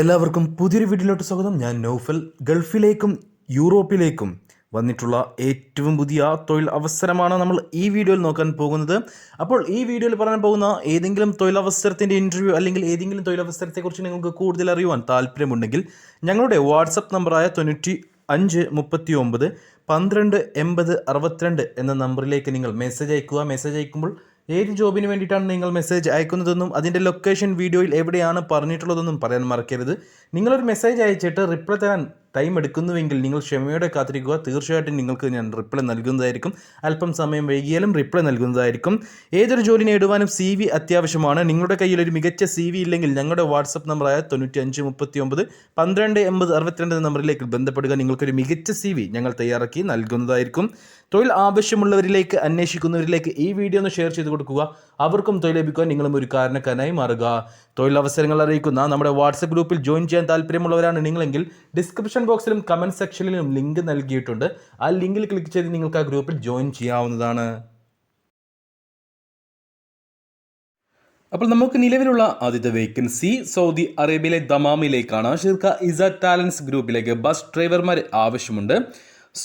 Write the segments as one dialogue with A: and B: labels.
A: എല്ലാവർക്കും പുതിയൊരു വീഡിയോയിലോട്ട് സ്വാഗതം. ഞാൻ നൗഫൽ. ഗൾഫിലേക്കും യൂറോപ്പിലേക്കും വന്നിട്ടുള്ള ഏറ്റവും പുതിയ തൊഴിൽ അവസരമാണ് നമ്മൾ ഈ വീഡിയോയിൽ നോക്കാൻ പോകുന്നത്. അപ്പോൾ ഈ വീഡിയോയിൽ പറയാൻ പോകുന്ന ഏതെങ്കിലും തൊഴിലവസരത്തിൻ്റെ ഇൻ്റർവ്യൂ അല്ലെങ്കിൽ ഏതെങ്കിലും തൊഴിലവസരത്തെക്കുറിച്ച് നിങ്ങൾക്ക് കൂടുതൽ അറിയുവാൻ താല്പര്യമുണ്ടെങ്കിൽ ഞങ്ങളുടെ വാട്സപ്പ് നമ്പറായ 9539 12 80 62 എന്ന നമ്പറിലേക്ക് നിങ്ങൾ മെസ്സേജ് അയക്കുക. മെസ്സേജ് അയക്കുമ്പോൾ ഏത് ജോബിന് വേണ്ടിയിട്ടാണ് നിങ്ങൾ മെസ്സേജ് അയക്കുന്നതെന്നും അതിൻ്റെ ലൊക്കേഷൻ വീഡിയോയിൽ എവിടെയാണ് പറഞ്ഞിട്ടുള്ളതെന്നും പറയാൻ മറക്കരുത്. നിങ്ങളൊരു മെസ്സേജ് അയച്ചിട്ട് റിപ്ലൈ തരാൻ ടൈം എടുക്കുന്നുവെങ്കിൽ നിങ്ങൾ ക്ഷമയോടെ കാത്തിരിക്കുക. തീർച്ചയായിട്ടും നിങ്ങൾക്ക് ഞാൻ റിപ്ലൈ നൽകുന്നതായിരിക്കും. അല്പം സമയം വൈകിയാലും റിപ്ലൈ നൽകുന്നതായിരിക്കും. ഏതൊരു ജോലി നേടുവാനും CV അത്യാവശ്യമാണ്. നിങ്ങളുടെ കയ്യിൽ ഒരു മികച്ച CV ഇല്ലെങ്കിൽ ഞങ്ങളുടെ വാട്സപ്പ് നമ്പറായ 9539 12 80 62 എന്ന നമ്പറിലേക്ക് ബന്ധപ്പെടുക. നിങ്ങൾക്കൊരു മികച്ച CV ഞങ്ങൾ തയ്യാറാക്കി നൽകുന്നതായിരിക്കും. തൊഴിൽ ആവശ്യമുള്ളവരിലേക്ക്, അന്വേഷിക്കുന്നവരിലേക്ക് ഈ വീഡിയോ ഒന്ന് ഷെയർ ചെയ്ത് കൊടുക്കുക. അവർക്കും തൊഴിൽ ലഭിക്കുവാൻ നിങ്ങളും ഒരു കാരണക്കാരനായി മാറുക. തൊഴിലവസരങ്ങൾ അറിയിക്കുന്ന നമ്മുടെ വാട്സപ്പ് ഗ്രൂപ്പിൽ ജോയിൻ ചെയ്യാൻ താല്പര്യമുള്ളവരാണ് നിങ്ങളെങ്കിൽ ഡിസ്ക്രിപ്ഷൻ ബോക്സിലും കമൻറ്റ് സെക്ഷനിലും ലിങ്ക് നൽകിയിട്ടുണ്ട്. ആ ലിങ്കിൽ ക്ലിക്ക് ചെയ്ത് നിങ്ങൾക്ക് ആ ഗ്രൂപ്പിൽ ജോയിൻ ചെയ്യാവുന്നതാണ്. അപ്പോൾ നമുക്ക് നിലവിലുള്ള ആദ്യത്തെ വേക്കൻസി സൗദി അറേബ്യയിലെ ദമാമിലേക്കാണ്. ഷിർക്ക ഇസാറ്റ് ടാലൻസ് ഗ്രൂപ്പിലേക്ക് ബസ് ഡ്രൈവർമാർ ആവശ്യമുണ്ട്.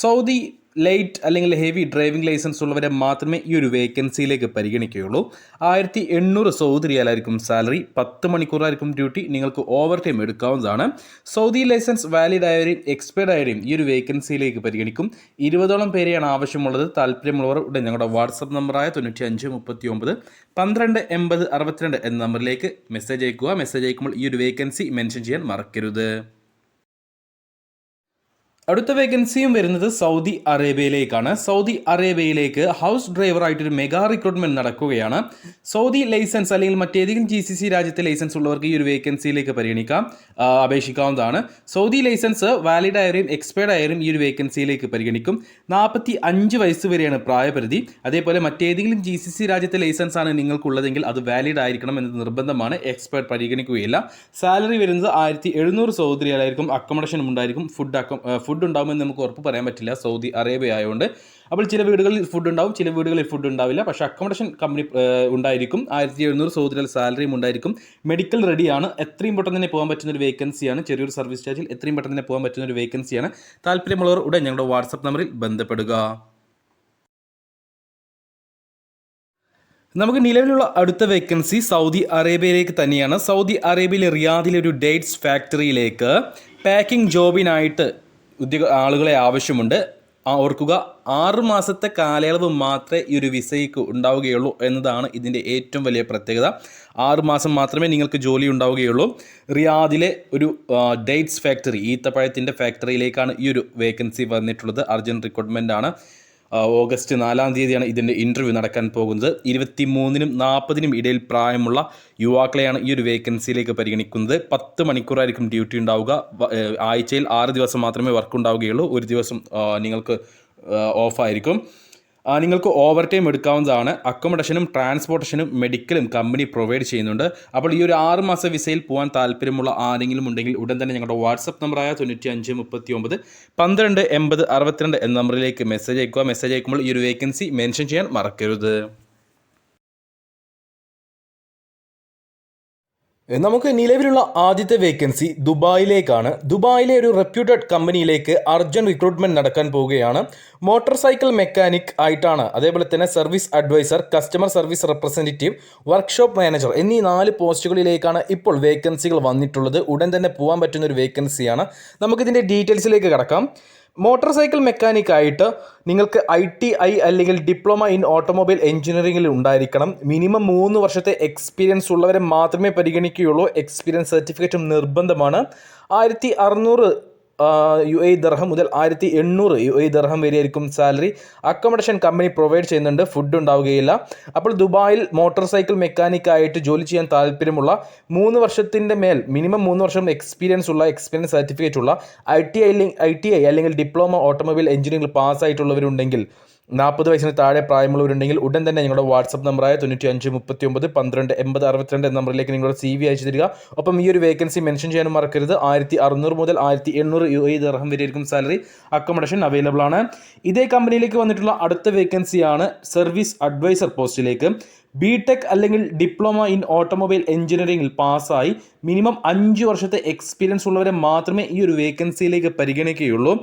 A: സൗദി ലൈറ്റ് അല്ലെങ്കിൽ ഹെവി ഡ്രൈവിംഗ് ലൈസൻസ് ഉള്ളവരെ മാത്രമേ ഈ ഒരു വേക്കൻസിയിലേക്ക് പരിഗണിക്കുകയുള്ളൂ. 1800 സൗദി റിയാലായിരിക്കും സാലറി. 10 മണിക്കൂറായിരിക്കും ഡ്യൂട്ടി. നിങ്ങൾക്ക് ഓവർ ടൈം എടുക്കാവുന്നതാണ്. സൗദി ലൈസൻസ് വാലിഡ് ആയവരെയും എക്സ്പയർഡ് ആയവരെയും ഈ ഒരു വേക്കൻസിയിലേക്ക് പരിഗണിക്കും. 20ഓളം പേരെയാണ് ആവശ്യമുള്ളത്. താല്പര്യമുള്ളവർ ഉടൻ ഞങ്ങളുടെ വാട്സപ്പ് നമ്പറായ 9539 12 80 62 എന്ന നമ്പറിലേക്ക് മെസ്സേജ് അയക്കുക. മെസ്സേജ് അയക്കുമ്പോൾ ഈ ഒരു വേക്കൻസി മെൻഷൻ ചെയ്യാൻ മറക്കരുത്. അടുത്ത വേക്കൻസിയും വരുന്നത് സൗദി അറേബ്യയിലേക്കാണ്. സൗദി അറേബ്യയിലേക്ക് ഹൗസ് ഡ്രൈവറായിട്ടൊരു മെഗാ റിക്രൂട്ട്മെൻറ്റ് നടക്കുകയാണ്. സൗദി ലൈസൻസ് അല്ലെങ്കിൽ മറ്റേതെങ്കിലും GCC രാജ്യത്തെ ലൈസൻസ് ഉള്ളവർക്ക് ഈ ഒരു വേക്കൻസിയിലേക്ക് അപേക്ഷിക്കാവുന്നതാണ്. സൗദി ലൈസൻസ് വാലിഡ് ആയവരെയും എക്സ്പയർഡ് ആയവരും ഈ ഒരു വേക്കൻസിയിലേക്ക് പരിഗണിക്കും. 45 വയസ്സ് വരെയാണ് പ്രായപരിധി. അതേപോലെ മറ്റേതെങ്കിലും GCC രാജ്യത്തെ ലൈസൻസ് ആണ് നിങ്ങൾക്കുള്ളതെങ്കിൽ അത് വാലിഡ് ആയിരിക്കണം എന്നത് നിർബന്ധമാണ്. എക്സ്പയർഡ് പരിഗണിക്കുകയില്ല. സാലറി വരുന്നത് 1700 സൗദി റിയാലായിരിക്കും. അക്കോമഡേഷനും ഉണ്ടായിരിക്കും. ഫുഡ് ഉണ്ടാകുമെന്ന് നമുക്ക് ഉറപ്പ് പറയാൻ പറ്റില്ല, സൗദി അറേബ്യ ആയതുകൊണ്ട്. അപ്പോൾ ചില വീടുകളിൽ ഫുഡ് ഉണ്ടാവും, ചില വീടുകളിൽ ഫുഡ് ഉണ്ടാവില്ല. പക്ഷേ അക്കോമഡേഷൻ കമ്പനി ഉണ്ടായിരിക്കും. 1700 സൗദി റിയാൽ സാലറിയും ഉണ്ടായിരിക്കും. മെഡിക്കൽ റെഡിയാണ്. എത്രയും പെട്ടെന്ന് തന്നെ പോകാൻ പറ്റുന്ന ഒരു വേക്കൻസിയാണ്. ചെറിയൊരു സർവീസ് ചാർജിൽ എത്രയും പെട്ടെന്ന് തന്നെ പോകാൻ പറ്റുന്ന ഒരു വേക്കൻസിയാണ്. താല്പര്യമുള്ളവർ ഉടൻ ഞങ്ങളുടെ വാട്സപ്പ് നമ്പറിൽ ബന്ധപ്പെടുക. നമുക്ക് നിലവിലുള്ള അടുത്ത വേക്കൻസി സൗദി അറേബ്യയിലേക്ക് തന്നെയാണ്. സൗദി അറേബ്യയിലെ റിയാദിലെ ഒരു ഡേറ്റ്സ് ഫാക്ടറിയിലേക്ക് പാക്കിംഗ് ജോബിനായിട്ട് ആളുകളെ ആവശ്യമുണ്ട്. ഓർക്കുക, 6 മാസത്തെ കാലയളവ് മാത്രമേ ഈ ഒരു വിസയ്ക്ക് ഉണ്ടാവുകയുള്ളൂ എന്നതാണ് ഇതിൻ്റെ ഏറ്റവും വലിയ പ്രത്യേകത. 6 മാസം മാത്രമേ നിങ്ങൾക്ക് ജോലി ഉണ്ടാവുകയുള്ളൂ. റിയാദിലെ ഒരു ഡേറ്റ്സ് ഫാക്ടറി, ഈത്തപ്പഴത്തിൻ്റെ ഫാക്ടറിയിലേക്കാണ് ഈ ഒരു വേക്കൻസി വന്നിട്ടുള്ളത്. അർജൻറ്റ് റിക്രൂട്ട്മെൻ്റ് ആണ്. ഓഗസ്റ്റ് 4-ാം തീയതിയാണ് ഇതിൻ്റെ ഇൻ്റർവ്യൂ നടക്കാൻ പോകുന്നത്. 23-നും 40-നും ഇടയിൽ പ്രായമുള്ള യുവാക്കളെയാണ് ഈ ഒരു വേക്കൻസിയിലേക്ക് പരിഗണിക്കുന്നത്. 10 മണിക്കൂറായിരിക്കും ഡ്യൂട്ടി ഉണ്ടാവുക. ആഴ്ചയിൽ 6 ദിവസം മാത്രമേ വർക്ക് ഉണ്ടാവുകയുള്ളൂ. ഒരു ദിവസം നിങ്ങൾക്ക് ഓഫായിരിക്കും. നിങ്ങൾക്ക് ഓവർ ടൈം എടുക്കാവുന്നതാണ്. അക്കോമഡേഷനും ട്രാൻസ്പോർട്ടേഷനും മെഡിക്കലും കമ്പനി പ്രൊവൈഡ് ചെയ്യുന്നുണ്ട്. അപ്പോൾ ഈ ഒരു 6 മാസ വിസയിൽ പോകാൻ താല്പര്യമുള്ള ആരെങ്കിലും ഉണ്ടെങ്കിൽ ഉടൻ തന്നെ ഞങ്ങളുടെ വാട്സപ്പ് നമ്പറായ 9539 12 80 62 എന്ന നമ്പറിലേക്ക് മെസ്സേജ് അയക്കുക. മെസ്സേജ് അയക്കുമ്പോൾ ഈ ഒരു വേക്കൻസി മെൻഷൻ ചെയ്യാൻ മറക്കരുത്. നമുക്ക് നിലവിലുള്ള ആദ്യത്തെ വേക്കൻസി ദുബായിലേക്കാണ്. ദുബായിലെ ഒരു റെപ്യൂട്ടഡ് കമ്പനിയിലേക്ക് അർജന്റ് റിക്രൂട്ട്മെന്റ് നടക്കാൻ പോവുകയാണ്. മോട്ടോർ സൈക്കിൾ മെക്കാനിക് ആയിട്ടാണ്. അതേപോലെ തന്നെ service adviser, customer service representative, workshop manager എന്നീ 4 പോസ്റ്റുകളിലേക്കാണ് ഇപ്പോൾ വേക്കൻസികൾ വന്നിട്ടുള്ളത്. ഉടൻ തന്നെ പോകാൻ പറ്റുന്ന ഒരു വേക്കൻസിയാണ്. നമുക്കിതിൻ്റെ ഡീറ്റെയിൽസിലേക്ക് കടക്കാം. മോട്ടോർ സൈക്കിൾ മെക്കാനിക്കായിട്ട് നിങ്ങൾക്ക് ITI അല്ലെങ്കിൽ ഡിപ്ലോമ ഇൻ ഓട്ടോമൊബൈൽ എഞ്ചിനീയറിംഗിൽ ഉണ്ടായിരിക്കണം. മിനിമം 3 വർഷത്തെ എക്സ്പീരിയൻസ് ഉള്ളവരെ മാത്രമേ പരിഗണിക്കുകയുള്ളൂ. എക്സ്പീരിയൻസ് സർട്ടിഫിക്കറ്റും നിർബന്ധമാണ്. 1600 UAE ദർഹം മുതൽ 1800 UAE ദർഹം വരെയായിരിക്കും സാലറി. അക്കോമഡേഷൻ കമ്പനി പ്രൊവൈഡ് ചെയ്യുന്നുണ്ട്. ഫുഡ് ഉണ്ടാവുകയില്ല. അപ്പോൾ ദുബായിൽ മോട്ടോർ സൈക്കിൾ മെക്കാനിക്കായിട്ട് ജോലി ചെയ്യാൻ താല്പര്യമുള്ള 3 വർഷത്തിൻ്റെ മേൽ മിനിമം 3 വർഷം എക്സ്പീരിയൻസ് സർട്ടിഫിക്കറ്റ് ഉള്ള ITI അല്ലെങ്കിൽ ഡിപ്ലോമ ഓട്ടോമൊബൈൽ എഞ്ചിനീയറിംഗിൽ പാസ്സായിട്ടുള്ളവരുണ്ടെങ്കിൽ, 40 വയസ്സിന് താഴെ പ്രായമുള്ളവരുണ്ടെങ്കിൽ ഉടൻ തന്നെ ഞങ്ങളുടെ വാട്സപ്പ് നമ്പറായ 9539 12 80 62 എന്ന നമ്പറിലേക്ക് നിങ്ങളുടെ CV അയച്ചു തരിക. ഒപ്പം ഈ ഒരു വേക്കൻസി മെൻഷൻ ചെയ്യാനും മറക്കരുത്. 1600 മുതൽ 1700 UAE ദർഹം വരെയായിരിക്കും സാലറി. അക്കോമഡേഷൻ അവൈലബിൾ ആണ്. ഇതേ കമ്പനിയിലേക്ക് വന്നിട്ടുള്ള അടുത്ത വേക്കൻസിയാണ് സർവീസ് അഡ്വൈസർ പോസ്റ്റിലേക്ക്. ബിടെക് അല്ലെങ്കിൽ ഡിപ്ലോമ ഇൻ ഓട്ടോമൊബൈൽ എഞ്ചിനീയറിംഗിൽ പാസ്സായി മിനിമം 5 വർഷത്തെ എക്സ്പീരിയൻസ് ഉള്ളവരെ മാത്രമേ ഈ ഒരു വേക്കൻസിയിലേക്ക് പരിഗണിക്കുകയുള്ളൂ.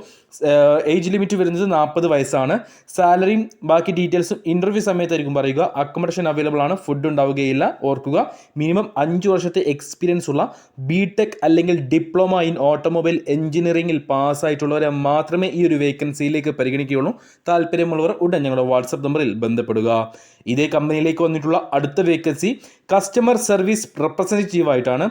A: ഏജ് ലിമിറ്റ് വരുന്നത് 40 വയസ്സാണ്. സാലറിയും ബാക്കി ഡീറ്റെയിൽസും ഇൻ്റർവ്യൂ സമയത്തായിരിക്കും പറയുക. അക്കോമഡേഷൻ അവൈലബിൾ ആണ്, ഫുഡ് ഉണ്ടാവുകയില്ല. ഓർക്കുക, മിനിമം 5 വർഷത്തെ എക്സ്പീരിയൻസ് ഉള്ള ബിടെക് അല്ലെങ്കിൽ ഡിപ്ലോമ ഇൻ ഓട്ടോമൊബൈൽ എഞ്ചിനീയറിംഗിൽ പാസ്സായിട്ടുള്ളവരെ മാത്രമേ ഈ ഒരു വേക്കൻസിയിലേക്ക് പരിഗണിക്കുകയുള്ളൂ. താല്പര്യമുള്ളവർ ഉടൻ ഞങ്ങളുടെ വാട്സപ്പ് നമ്പറിൽ ബന്ധപ്പെടുക. ഇതേ കമ്പനിയിലേക്ക് വന്നിട്ടുള്ള അടുത്ത വേക്കൻസി കസ്റ്റമർ സർവീസ് റെപ്രസെൻറ്റേറ്റീവ് ആയിട്ടാണ്.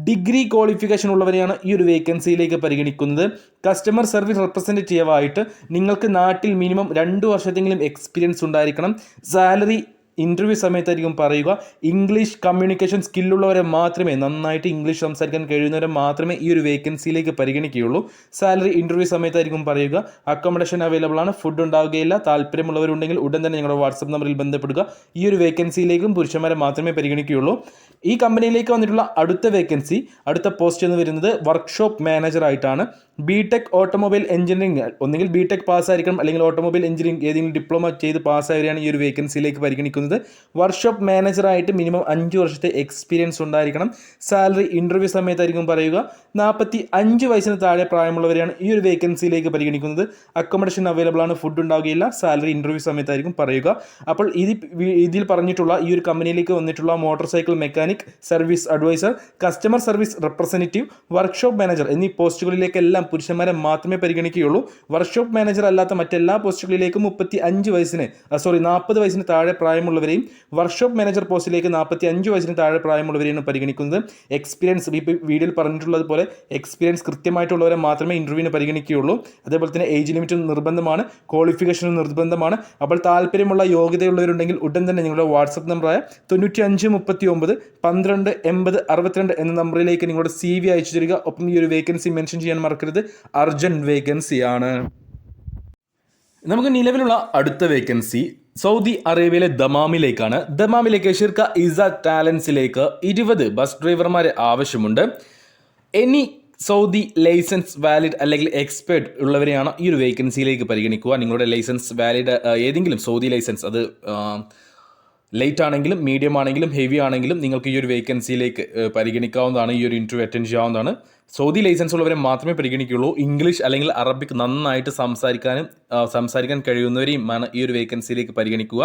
A: ഡിഗ്രി ക്വാളിഫിക്കേഷൻ ഉള്ളവരെയാണ് ഈ ഒരു വേക്കൻസിയിലേക്ക് പരിഗണിക്കുന്നത്. കസ്റ്റമർ സർവീസ് റെപ്രസെൻറ്റേറ്റീവ് ആയിട്ട് നിങ്ങൾക്ക് നാട്ടിൽ മിനിമം 2 വർഷത്തെങ്കിലും എക്സ്പീരിയൻസ് ഉണ്ടായിരിക്കണം. സാലറി ഇൻ്റർവ്യൂ സമയത്തായിരിക്കും പറയുക. ഇംഗ്ലീഷ് കമ്മ്യൂണിക്കേഷൻ സ്കില്ലുള്ളവരെ മാത്രമേ, നന്നായിട്ട് ഇംഗ്ലീഷ് സംസാരിക്കാൻ കഴിയുന്നവരെ മാത്രമേ ഈ ഒരു വേക്കൻസിയിലേക്ക് പരിഗണിക്കുകയുള്ളൂ. സാലറി ഇൻ്റർവ്യൂ സമയത്തായിരിക്കും പറയുക. അക്കോമഡേഷൻ അവൈലബിൾ ആണ്, ഫുഡ് ഉണ്ടാവുകയില്ല. താല്പര്യമുള്ളവരുണ്ടെങ്കിൽ ഉടൻ തന്നെ ഞങ്ങളുടെ വാട്സപ്പ് നമ്പറിൽ ബന്ധപ്പെടുക. ഈ ഒരു വേക്കൻസിയിലേക്കും പുരുഷന്മാരെ മാത്രമേ പരിഗണിക്കുകയുള്ളൂ. ഈ കമ്പനിയിലേക്ക് വന്നിട്ടുള്ള അടുത്ത വേക്കൻസി, അടുത്ത പോസ്റ്റ് എന്ന് വരുന്നത് വർക്ക്ഷോപ്പ് മാനേജർ ആയിട്ടാണ്. ബിടെക് ഓട്ടോമൊബൈൽ എഞ്ചിനീയറിംഗ്, ഒന്നുകിൽ ബിടെക് പാസ്സായിരിക്കണം അല്ലെങ്കിൽ ഓട്ടോമൊബൈൽ എഞ്ചിനീയറിംഗ് ഏതെങ്കിലും ഡിപ്ലോമ ചെയ്ത് പാസ്സായവരെയാണ് ഈ ഒരു വേക്കൻസിയിലേക്ക് പരിഗണിക്കുന്നത്. വർക്ക്ഷോപ്പ് മാനേജറായിട്ട് മിനിമം 5 വർഷത്തെ എക്സ്പീരിയൻസ് ഉണ്ടായിരിക്കണം. സാലറി ഇൻ്റർവ്യൂ സമയത്തായിരിക്കും പറയുക. 45 വയസ്സിന് താഴെ പ്രായമുള്ളവരെയാണ് ഈ ഒരു വേക്കൻസിയിലേക്ക് പരിഗണിക്കുന്നത്. അക്കോമഡേഷൻ അവൈലബിൾ ആണ്, ഫുഡ് ഉണ്ടാവുകയില്ല. സാലറി ഇൻ്റർവ്യൂ സമയത്തായിരിക്കും പറയുക. അപ്പോൾ ഇതിൽ പറഞ്ഞിട്ടുള്ള ഈ ഒരു കമ്പനിയിലേക്ക് വന്നിട്ടുള്ള motor cycle mechanic, service adviser, customer service representative, workshop manager എന്നീ പോസ്റ്റുകളിലേക്കെല്ലാം പുരുഷന്മാരെ മാത്രമേ പരിഗണിക്കുകയുള്ളൂ. വർക്ക്ഷോപ്പ് മാനേജർ അല്ലാത്ത മറ്റെല്ലാ പോസ്റ്റുകളിലേക്കും 40 വയസ്സിന് താഴെ പ്രായമുള്ളവരെയും വർക്ക്ഷോപ്പ് മാനേജർ പോസ്റ്റിലേക്ക് 45 വയസ്സിന് താഴെ പ്രായമുള്ളവരെയാണ് പരിഗണിക്കുന്നത്. എക്സ്പീരിയൻസ് ഇപ്പോൾ വീഡിയോയിൽ പറഞ്ഞിട്ടുള്ളതുപോലെ എക്സ്പീരിയൻസ് കൃത്യമായിട്ടുള്ളവരെ മാത്രമേ ഇൻ്റർവ്യൂവിന് പരിഗണിക്കുകയുള്ളൂ. അതേപോലെ തന്നെ ഏജ് ലിമിറ്റും നിർബന്ധമാണ്, ക്വാളിഫിക്കേഷനും നിർബന്ധമാണ്. അപ്പോൾ താല്പര്യമുള്ള യോഗ്യതയുള്ളവരുണ്ടെങ്കിൽ ഉടൻ തന്നെ നിങ്ങളുടെ വാട്സപ്പ് നമ്പറായ 9539 12 80 62 എന്ന നമ്പറിലേക്ക് നിങ്ങളുടെ CV അയച്ചു തരിക. ഒപ്പം ഈ ഒരു വേക്കൻസി മെൻഷൻ ചെയ്യാൻ മറക്കരുത്, അർജന്റ് വേക്കൻസിയാണ്. നമുക്ക് നിലവിലുള്ള അടുത്ത വേക്കൻസി സൗദി അറേബ്യയിലെ ദമാമിലേക്കാണ്. ദമാമിലേക്ക് ഷിർക്ക ഇസ ടാലൻസിലേക്ക് 20 ബസ് ഡ്രൈവർമാരെ ആവശ്യമുണ്ട്. എനി സൗദി ലൈസൻസ് വാലിഡ് അല്ലെങ്കിൽ എക്സ്പേർട്ട് ഉള്ളവരെയാണ് ഈ ഒരു വേക്കൻസിയിലേക്ക് പരിഗണിക്കുക. നിങ്ങളുടെ ലൈസൻസ് വാലിഡ് ഏതെങ്കിലും സൗദി ലൈസൻസ്, അത് ലൈറ്റ് ആണെങ്കിലും മീഡിയം ആണെങ്കിലും ഹെവി ആണെങ്കിലും നിങ്ങൾക്ക് ഈ ഒരു വേക്കൻസിയിലേക്ക് പരിഗണിക്കാവുന്നതാണ്. ഈ ഒരു ഇൻ്റർവ്യൂ അറ്റൻഡ് ചെയ്യാവുന്നതാണ്. സൗദി ലൈസൻസ് ഉള്ളവരെ മാത്രമേ പരിഗണിക്കുകയുള്ളൂ. ഇംഗ്ലീഷ് അല്ലെങ്കിൽ അറബിക് നന്നായിട്ട് സംസാരിക്കാൻ കഴിയുന്നവരെയും ആണ് ഈ ഒരു വേക്കൻസിയിലേക്ക് പരിഗണിക്കുക.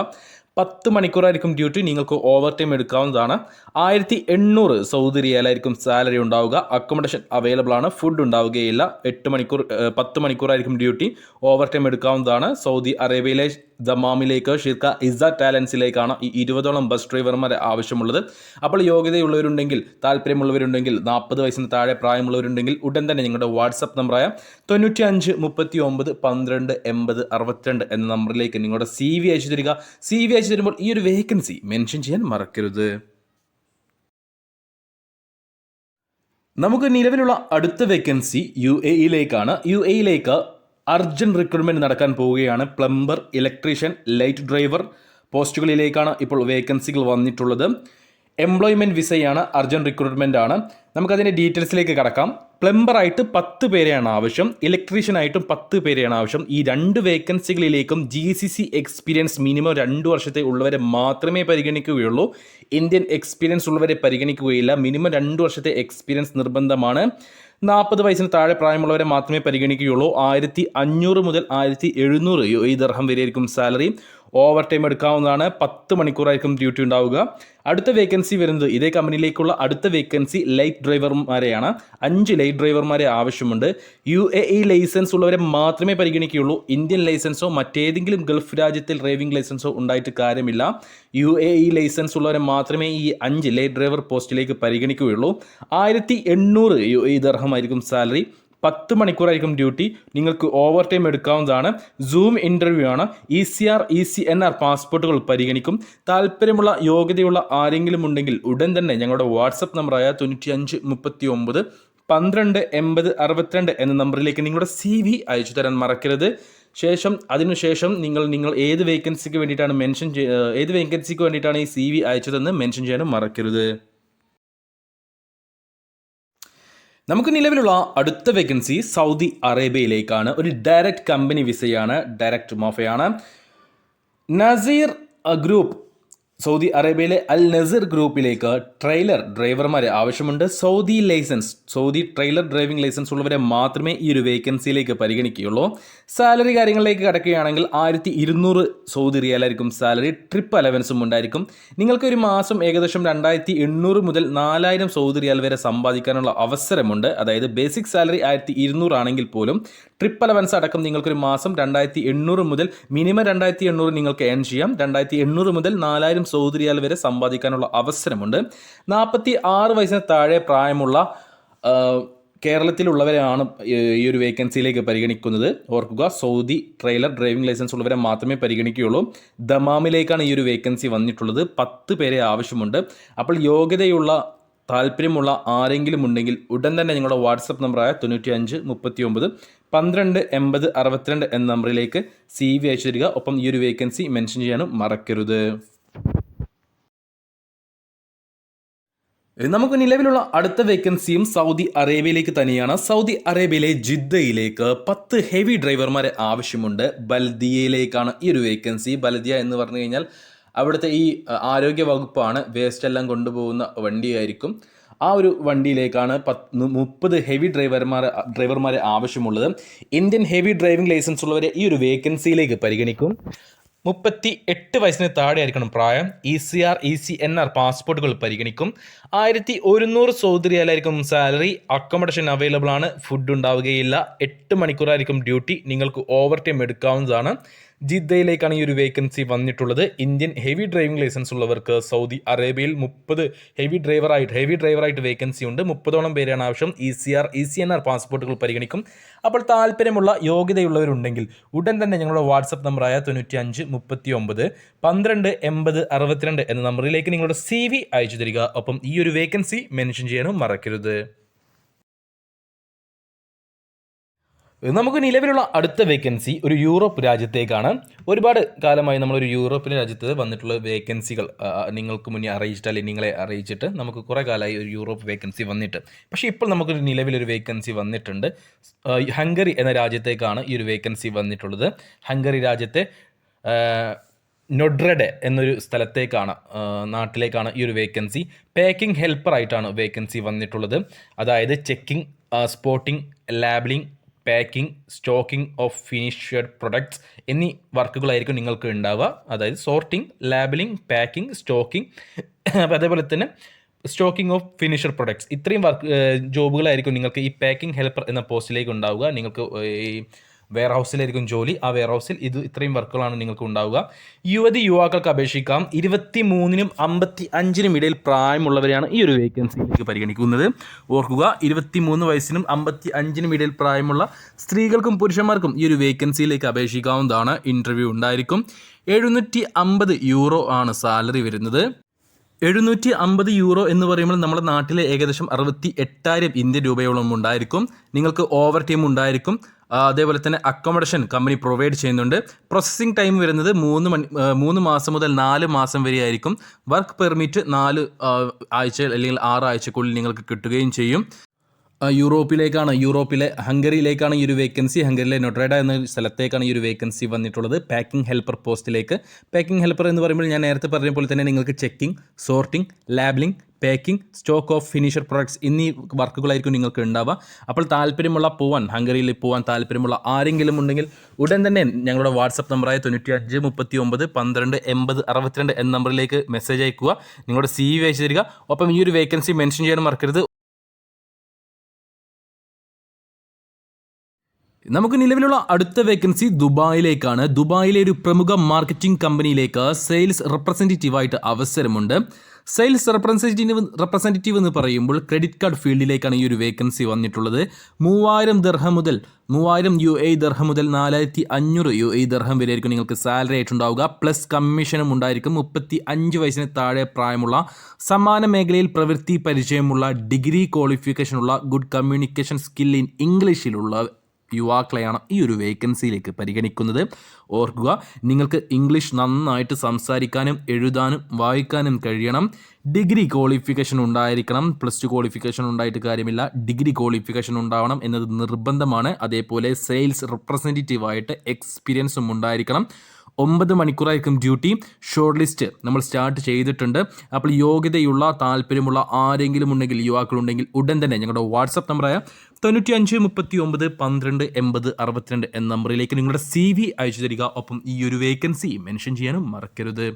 A: 10 മണിക്കൂറായിരിക്കും ഡ്യൂട്ടി. നിങ്ങൾക്ക് ഓവർ ടൈം എടുക്കാവുന്നതാണ്. 1800 സൗദി റിയാലായിരിക്കും സാലറി ഉണ്ടാവുക. അക്കോമഡേഷൻ അവൈലബിൾ ആണ്, ഫുഡ് ഉണ്ടാവുകയില്ല. 10 മണിക്കൂറായിരിക്കും ഡ്യൂട്ടി. ഓവർ ടൈം എടുക്കാവുന്നതാണ്. സൗദി അറേബ്യയിലെ ദമാമിലേക്ക് ഷിർക്ക ഇസ ടാലൻസിലേക്കാണ് ഈ 20ഓളം ബസ് ഡ്രൈവർമാരെ ആവശ്യമുള്ളത്. അപ്പോൾ യോഗ്യതയുള്ളവരുണ്ടെങ്കിൽ, താല്പര്യമുള്ളവരുണ്ടെങ്കിൽ, 40 വയസ്സിന് താഴെ പ്രായമുള്ളവരുണ്ടെങ്കിൽ ഉടൻ തന്നെ നിങ്ങളുടെ വാട്സപ്പ് നമ്പറായ 95 39 12 80 62 എന്ന നമ്പറിലേക്ക് നിങ്ങളുടെ CV അയച്ചു തരിക. CV അയച്ചു തരുമ്പോൾ ഈ ഒരു വേക്കൻസി മെൻഷൻ ചെയ്യാൻ മറക്കരുത്. നമുക്ക് നിലവിലുള്ള അടുത്ത വേക്കൻസി UAEയിലേക്കാണ്. UAEയിലേക്ക് അർജന്റ് റിക്രൂട്ട്മെന്റ് നടക്കാൻ പോവുകയാണ്. പ്ലംബർ, ഇലക്ട്രീഷ്യൻ, ലൈറ്റ് ഡ്രൈവർ പോസ്റ്റുകളിലേക്കാണ് ഇപ്പോൾ വേക്കൻസികൾ വന്നിട്ടുള്ളത്. എംപ്ലോയ്മെൻറ്റ് വിസയാണ്, അർജന്റ് റിക്രൂട്ട്മെൻ്റ് ആണ്. നമുക്കതിൻ്റെ ഡീറ്റെയിൽസിലേക്ക് കടക്കാം. പ്ലംബറായിട്ട് 10 പേരെയാണ് ആവശ്യം, ഇലക്ട്രീഷ്യനായിട്ടും 10 പേരെയാണ് ആവശ്യം. ഈ 2 വേക്കൻസികളിലേക്കും GCC എക്സ്പീരിയൻസ് മിനിമം 2 വർഷത്തെ ഉള്ളവരെ മാത്രമേ പരിഗണിക്കുകയുള്ളൂ. ഇന്ത്യൻ എക്സ്പീരിയൻസ് ഉള്ളവരെ പരിഗണിക്കുകയില്ല. മിനിമം 2 വർഷത്തെ എക്സ്പീരിയൻസ് നിർബന്ധമാണ്. 40 വയസ്സിന് താഴെ പ്രായമുള്ളവരെ മാത്രമേ പരിഗണിക്കുകയുള്ളൂ. 1500 മുതൽ 1700 UAE ദിർഹം വരെയായിരിക്കും സാലറി. ഓവർ ടൈം എടുക്കാവുന്നതാണ്. 10 മണിക്കൂറായിരിക്കും ഡ്യൂട്ടി ഉണ്ടാവുക. അടുത്ത വേക്കൻസി വരുന്നത് ഇതേ കമ്പനിയിലേക്കുള്ള അടുത്ത വേക്കൻസി ലൈറ്റ് ഡ്രൈവർമാരെയാണ്. 5 ലൈറ്റ് ഡ്രൈവർമാരെ ആവശ്യമുണ്ട്. UAE ലൈസൻസ് ഉള്ളവരെ മാത്രമേ പരിഗണിക്കുകയുള്ളൂ. ഇന്ത്യൻ ലൈസൻസോ മറ്റേതെങ്കിലും ഗൾഫ് രാജ്യത്തിൽ ഡ്രൈവിംഗ് ലൈസൻസോ ഉണ്ടായിട്ട് കാര്യമില്ല. UAE ലൈസൻസ് ഉള്ളവരെ മാത്രമേ ഈ 5 ലൈറ്റ് ഡ്രൈവർ പോസ്റ്റിലേക്ക് പരിഗണിക്കുകയുള്ളൂ. 1800 UAE ദിർഹമായിരിക്കും സാലറി. 10 മണിക്കൂറായിരിക്കും ഡ്യൂട്ടി. നിങ്ങൾക്ക് ഓവർ ടൈം എടുക്കാവുന്നതാണ്. സൂം ഇൻ്റർവ്യൂ ആണ്. ECR, ECNR പാസ്പോർട്ടുകൾ പരിഗണിക്കും. താല്പര്യമുള്ള യോഗ്യതയുള്ള ആരെങ്കിലും ഉണ്ടെങ്കിൽ ഉടൻ തന്നെ ഞങ്ങളുടെ വാട്സപ്പ് നമ്പറായ 95 39 12 80 62 എന്ന നമ്പറിലേക്ക് നിങ്ങളുടെ CV അയച്ചു തരാൻ മറക്കരുത്. അതിനുശേഷം നിങ്ങൾ ഏത് വേക്കൻസിക്ക് വേണ്ടിയിട്ടാണ് ഈ CV അയച്ചതെന്ന് മെൻഷൻ ചെയ്യാനും മറക്കരുത്. നമുക്ക് നിലവിലുള്ള അടുത്ത വേക്കൻസി സൗദി അറേബ്യയിലേക്കാണ്. ഒരു ഡയറക്റ്റ് കമ്പനി വിസയാണ്, ഡയറക്റ്റ് മോഫയാണ്. നസീർ ഗ്രൂപ്പ് സൗദി അറേബ്യയിലെ അൽ നസീർ ഗ്രൂപ്പിലേക്ക് ട്രെയിലർ ഡ്രൈവർമാരെ ആവശ്യമുണ്ട്. സൗദി ട്രെയിലർ ഡ്രൈവിംഗ് ലൈസൻസ് ഉള്ളവരെ മാത്രമേ ഈ ഒരു വേക്കൻസിയിലേക്ക് പരിഗണിക്കുകയുള്ളൂ. സാലറി കാര്യങ്ങളിലേക്ക് കടക്കുകയാണെങ്കിൽ 1200 സൗദി റിയാലായിരിക്കും സാലറി. ട്രിപ്പ് അലവൻസും ഉണ്ടായിരിക്കും. നിങ്ങൾക്ക് ഒരു മാസം ഏകദേശം 2800 മുതൽ 4000 സൗദി റിയാൽ വരെ സമ്പാദിക്കാനുള്ള അവസരമുണ്ട്. അതായത് ബേസിക് സാലറി 1200 ആണെങ്കിൽ പോലും ട്രിപ്പ് അലവൻസ് അടക്കം നിങ്ങൾക്കൊരു മാസം 2800 മുതൽ മിനിമം 2800 നിങ്ങൾക്ക് ഏൺ ചെയ്യാം. 2800 മുതൽ 4000 സൗദി റിയാൽ വരെ സമ്പാദിക്കാനുള്ള അവസരമുണ്ട്. 46 വയസ്സിന് താഴെ പ്രായമുള്ള കേരളത്തിലുള്ളവരെയാണ് ഈ ഒരു വേക്കൻസിയിലേക്ക് പരിഗണിക്കുന്നത്. ഓർക്കുക, സൗദി ട്രെയിലർ ഡ്രൈവിംഗ് ലൈസൻസ് ഉള്ളവരെ മാത്രമേ പരിഗണിക്കുകയുള്ളൂ. ദമാമിലേക്കാണ് ഈ ഒരു വേക്കൻസി വന്നിട്ടുള്ളത്. 10 പേരെ ആവശ്യമുണ്ട്. അപ്പോൾ യോഗ്യതയുള്ള താല്പര്യമുള്ള ആരെങ്കിലും ഉണ്ടെങ്കിൽ ഉടൻ തന്നെ ഞങ്ങളുടെ വാട്സപ്പ് നമ്പറായ 95 39 12 80 62 എന്ന നമ്പറിലേക്ക് CV അയച്ചു തരിക. ഒപ്പം ഈ ഒരു വേക്കൻസി മെൻഷൻ ചെയ്യാനും മറക്കരുത്. നമുക്ക് നിലവിലുള്ള അടുത്ത വേക്കൻസിയും സൗദി അറേബ്യയിലേക്ക് തന്നെയാണ്. സൗദി അറേബ്യയിലെ ജിദ്ദയിലേക്ക് 10 ഹെവി ഡ്രൈവർമാരെ ആവശ്യമുണ്ട്. ബൽദിയയിലേക്കാണ് ഈ ഒരു വേക്കൻസി. ബൽദിയ എന്ന് പറഞ്ഞു കഴിഞ്ഞാൽ അവിടുത്തെ ഈ ആരോഗ്യ വകുപ്പാണ്. വേസ്റ്റ് എല്ലാം കൊണ്ടുപോകുന്ന വണ്ടിയായിരിക്കും. ആ ഒരു വണ്ടിയിലേക്കാണ് 30 ഹെവി ഡ്രൈവർമാരെ ആവശ്യമുള്ളത്. ഇന്ത്യൻ ഹെവി ഡ്രൈവിംഗ് ലൈസൻസ് ഉള്ളവരെ ഈ ഒരു വേക്കൻസിയിലേക്ക് പരിഗണിക്കും. 38 വയസ്സിന് താഴെ ആയിരിക്കണം പ്രായം. ECR ECNR പാസ്പോർട്ടുകൾ പരിഗണിക്കും. 1100 സൗദി റിയാലായിരിക്കും സാലറി. അക്കോമഡേഷൻ അവൈലബിൾ ആണ്. ഫുഡ് ഉണ്ടാവുകയില്ല. 8 മണിക്കൂറായിരിക്കും ഡ്യൂട്ടി. നിങ്ങൾക്ക് ഓവർ ടൈം എടുക്കാവുന്നതാണ്. ജിദ്ദയിലേക്കാണ് ഈ ഒരു വേക്കൻസി വന്നിട്ടുള്ളത്. ഇന്ത്യൻ ഹെവി ഡ്രൈവിംഗ് ലൈസൻസ് ഉള്ളവർക്ക് സൗദി അറേബ്യയിൽ 30 ഹെവി ഡ്രൈവറായിട്ട് വേക്കൻസി ഉണ്ട്. 30ഓളം പേരാണ് ആവശ്യം. ECR ECNR പാസ്പോർട്ടുകൾ പരിഗണിക്കും. അപ്പോൾ താല്പര്യമുള്ള യോഗ്യതയുള്ളവരുണ്ടെങ്കിൽ ഉടൻ തന്നെ ഞങ്ങളുടെ വാട്സപ്പ് നമ്പറായ 95 39 12 80 62 എന്ന നമ്പറിലേക്ക് നിങ്ങളുടെ CV അയച്ചു തരിക. ഒപ്പം ഈ ഒരു വേക്കൻസി മെൻഷൻ ചെയ്യാനും മറക്കരുത്. നമുക്ക് നിലവിലുള്ള അടുത്ത വേക്കൻസി ഒരു യൂറോപ്പ് രാജ്യത്തേക്കാണ്. ഒരുപാട് കാലമായി നമ്മളൊരു യൂറോപ്പിലെ രാജ്യത്ത് വന്നിട്ടുള്ള വേക്കൻസികൾ നിങ്ങൾക്ക് മുന്നേ അറിയിച്ചിട്ട് അല്ലെങ്കിൽ നിങ്ങളെ അറിയിച്ചിട്ട് നമുക്ക് കുറേ കാലമായി ഒരു യൂറോപ്പ് വേക്കൻസി വന്നിട്ട്. പക്ഷേ ഇപ്പോൾ നമുക്കൊരു നിലവിലൊരു വേക്കൻസി വന്നിട്ടുണ്ട്. ഹംഗറി എന്ന രാജ്യത്തേക്കാണ് ഈ ഒരു വേക്കൻസി വന്നിട്ടുള്ളത്. ഹംഗറി രാജ്യത്തെ നൊഡ്രഡെ എന്നൊരു നാട്ടിലേക്കാണ് ഈ ഒരു വേക്കൻസി. പാക്കിംഗ് ഹെൽപ്പറായിട്ടാണ് വേക്കൻസി വന്നിട്ടുള്ളത്. അതായത് checking, spotting, labelling, packing, stocking of finished products എന്നീ വർക്കുകളായിരിക്കും നിങ്ങൾക്ക് ഉണ്ടാവുക. അതായത് സോർട്ടിംഗ്, ലാബിളിംഗ്, പാക്കിംഗ്, സ്റ്റോക്കിംഗ്, അതേപോലെ തന്നെ സ്റ്റോക്കിംഗ് ഓഫ് ഫിനിഷ്ഡ് പ്രൊഡക്ട്സ്, ഇത്രയും ജോബുകളായിരിക്കും നിങ്ങൾക്ക് ഈ പാക്കിംഗ് ഹെൽപ്പർ എന്ന പോസ്റ്റിലേക്ക് ഉണ്ടാവുക. നിങ്ങൾക്ക് ഈ വെയർ ഹൗസിലായിരിക്കും ജോലി. ആ വെയർ ഹൗസിൽ ഇത്രയും വർക്കുകളാണ് നിങ്ങൾക്ക് ഉണ്ടാവുക. യുവാക്കൾക്ക് അപേക്ഷിക്കാം. 23നും 55നും ഇടയിൽ പ്രായമുള്ളവരെയാണ് ഈ ഒരു വേക്കൻസിയിലേക്ക് പരിഗണിക്കുന്നത്. ഓർക്കുക, 23 വയസ്സിനും 55നും ഇടയിൽ പ്രായമുള്ള സ്ത്രീകൾക്കും പുരുഷന്മാർക്കും ഈ ഒരു വേക്കൻസിയിലേക്ക് അപേക്ഷിക്കാവുന്നതാണ്. ഇൻ്റർവ്യൂ ഉണ്ടായിരിക്കും. 750 യൂറോ ആണ് സാലറി വരുന്നത്. 750 യൂറോ എന്ന് പറയുമ്പോൾ നമ്മുടെ നാട്ടിലെ ഏകദേശം 68,000 ഇന്ത്യൻ രൂപയോളം ഉണ്ടായിരിക്കും. നിങ്ങൾക്ക് ഓവർ ടൈം ഉണ്ടായിരിക്കും. അതേപോലെ തന്നെ അക്കോമഡേഷൻ കമ്പനി പ്രൊവൈഡ് ചെയ്യുന്നുണ്ട്. പ്രോസസ്സിംഗ് ടൈം വരുന്നത് 3 മാസം മുതൽ 4 മാസം വരെ ആയിരിക്കും. വർക്ക് പെർമിറ്റ് 4 ആഴ്ച അല്ലെങ്കിൽ 6 ആഴ്ചക്കുള്ളിൽ നിങ്ങൾക്ക് കിട്ടുകയും ചെയ്യും. യൂറോപ്പിലെ ഹംഗറിയിലേക്കാണ് ഈ ഒരു വേക്കൻസി. ഹംഗറിയിലെ നൊട്രേഡ എന്ന സ്ഥലത്തേക്കാണ് ഈ ഒരു വേക്കൻസി വന്നിട്ടുള്ളത്. പാക്കിംഗ് ഹെൽപ്പർ പോസ്റ്റിലേക്ക്. പാക്കിംഗ് ഹെൽപ്പർ എന്ന് പറയുമ്പോൾ ഞാൻ നേരത്തെ പറഞ്ഞ പോലെ തന്നെ നിങ്ങൾക്ക് checking, sorting, labelling, packing, stock of finished products എന്നീ വർക്കുകളായിരിക്കും നിങ്ങൾക്ക് ഉണ്ടാവുക. അപ്പോൾ ഹംഗറിയിൽ പോകാൻ താല്പര്യമുള്ള ആരെങ്കിലും ഉണ്ടെങ്കിൽ ഉടൻ തന്നെ ഞങ്ങളുടെ വാട്സപ്പ് നമ്പറായ 95 39 12 80 62 എന്ന നമ്പറിലേക്ക് മെസ്സേജ് അയക്കുക. നിങ്ങളുടെ CV അയച്ചു തരിക. ഒപ്പം ഈ ഒരു വേക്കൻസി മെൻഷൻ ചെയ്യാൻ മറക്കരുത്. നമുക്ക് നിലവിലുള്ള അടുത്ത വേക്കൻസി ദുബായിലേക്കാണ്. ദുബായിലെ ഒരു പ്രമുഖ മാർക്കറ്റിംഗ് കമ്പനിയിലേക്ക് സെയിൽസ് റെപ്രസെൻറ്റേറ്റീവായിട്ട് അവസരമുണ്ട്. സെയിൽസ് റെപ്രസെൻറ്റേറ്റീവ് എന്ന് പറയുമ്പോൾ ക്രെഡിറ്റ് കാർഡ് ഫീൽഡിലേക്കാണ് ഈ ഒരു വേക്കൻസി വന്നിട്ടുള്ളത്. 3000 ദിർഹം മുതൽ 3000 UAE ദിർഹം മുതൽ 4500 UAE ദിർഹം വരെ ആയിരിക്കും നിങ്ങൾക്ക് സാലറി ആയിട്ടുണ്ടാവുക. പ്ലസ് കമ്മീഷനും ഉണ്ടായിരിക്കും. 35 വയസ്സിന് താഴെ പ്രായമുള്ള, സമാന മേഖലയിൽ പ്രവൃത്തി പരിചയമുള്ള, ഡിഗ്രി ക്വാളിഫിക്കേഷനുള്ള, ഗുഡ് കമ്മ്യൂണിക്കേഷൻ സ്കിൽ ഇൻ ഇംഗ്ലീഷിലുള്ള യുവാക്കളെയാണ് ഈ ഒരു വേക്കൻസിയിലേക്ക് പരിഗണിക്കുന്നത്. ഓർക്കുക, നിങ്ങൾക്ക് ഇംഗ്ലീഷ് നന്നായിട്ട് സംസാരിക്കാനും എഴുതാനും വായിക്കാനും കഴിയണം. ഡിഗ്രി ക്വാളിഫിക്കേഷൻ ഉണ്ടായിരിക്കണം. +2 ക്വാളിഫിക്കേഷൻ ഉണ്ടായിട്ട് കാര്യമില്ല, ഡിഗ്രി ക്വാളിഫിക്കേഷൻ ഉണ്ടാവണം എന്നത് നിർബന്ധമാണ്. അതേപോലെ സെയിൽസ് റെപ്രസെൻറ്റേറ്റീവായിട്ട് എക്സ്പീരിയൻസും ഉണ്ടായിരിക്കണം. 9 മണിക്കൂറായിരിക്കും ഡ്യൂട്ടി. ഷോർട്ട് ലിസ്റ്റ് നമ്മൾ സ്റ്റാർട്ട് ചെയ്തിട്ടുണ്ട്. അപ്പോൾ യോഗ്യതയുള്ള താല്പര്യമുള്ള ആരെങ്കിലും ഉണ്ടെങ്കിൽ, യുവാക്കളുണ്ടെങ്കിൽ ഉടൻ തന്നെ ഞങ്ങളുടെ വാട്സപ്പ് നമ്പറായ 95 39 12 80 62 എന്ന നമ്പറിലേക്ക് നിങ്ങളുടെ CV അയച്ചു തരിക. ഒപ്പം ഈ ഒരു വേക്കൻസി മെൻഷൻ ചെയ്യാനും മറക്കരുത്.